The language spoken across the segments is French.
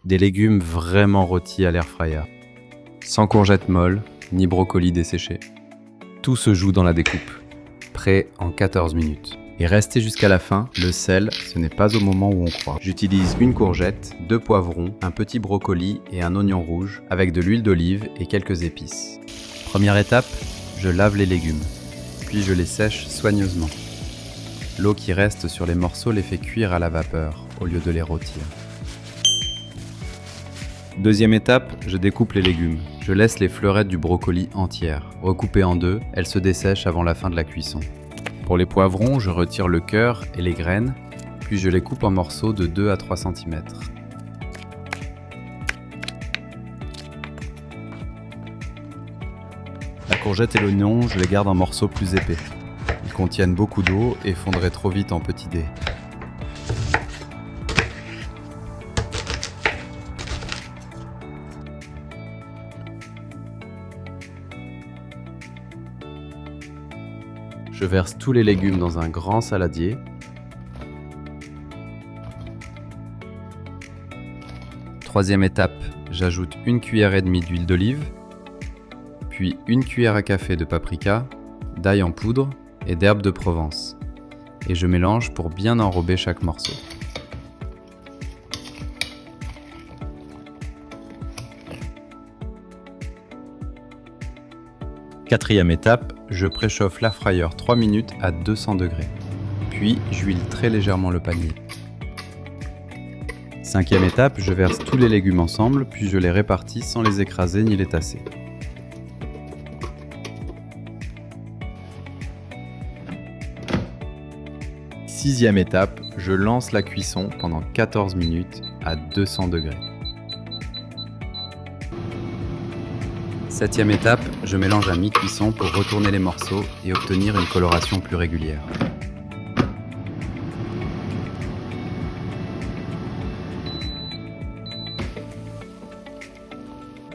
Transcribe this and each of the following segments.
Des légumes vraiment rôtis à l'air fryer. Sans courgettes molles, ni brocolis desséchés. Tout se joue dans la découpe. Prêt en 14 minutes. Et restez jusqu'à la fin, le sel, ce n'est pas au moment où on croit. J'utilise une courgette, 2 poivrons, un petit brocoli et un oignon rouge, avec de l'huile d'olive et quelques épices. Première étape, je lave les légumes, puis je les sèche soigneusement. L'eau qui reste sur les morceaux les fait cuire à la vapeur, au lieu de les rôtir. Deuxième étape, je découpe les légumes. Je laisse les fleurettes du brocoli entières. Recoupées en deux, elles se dessèchent avant la fin de la cuisson. Pour les poivrons, je retire le cœur et les graines, puis je les coupe en morceaux de 2 à 3 cm. La courgette et l'oignon, je les garde en morceaux plus épais. Ils contiennent beaucoup d'eau et fondraient trop vite en petits dés. Je verse tous les légumes dans un grand saladier. Troisième étape, j'ajoute 1 cuillère et demie d'huile d'olive, puis 1 cuillère à café de paprika, d'ail en poudre et d'herbes de Provence. Et je mélange pour bien enrober chaque morceau. Quatrième étape, je préchauffe l'air fryer 3 minutes à 200 degrés. Puis j'huile très légèrement le panier. Cinquième étape, je verse tous les légumes ensemble, puis je les répartis sans les écraser ni les tasser. Sixième étape, je lance la cuisson pendant 14 minutes à 200 degrés. Septième étape, je mélange à mi-cuisson pour retourner les morceaux et obtenir une coloration plus régulière.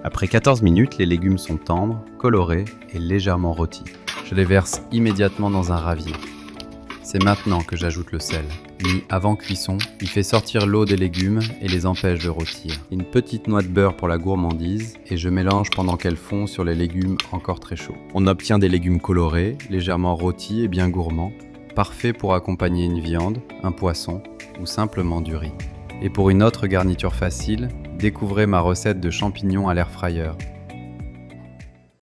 Après 14 minutes, les légumes sont tendres, colorés et légèrement rôtis. Je les verse immédiatement dans un ravier. C'est maintenant que j'ajoute le sel. Mis avant cuisson, il fait sortir l'eau des légumes et les empêche de rôtir. Une petite noix de beurre pour la gourmandise et je mélange pendant qu'elle fond sur les légumes encore très chauds. On obtient des légumes colorés, légèrement rôtis et bien gourmands, parfaits pour accompagner une viande, un poisson ou simplement du riz. Et pour une autre garniture facile, découvrez ma recette de champignons à l'air fryer.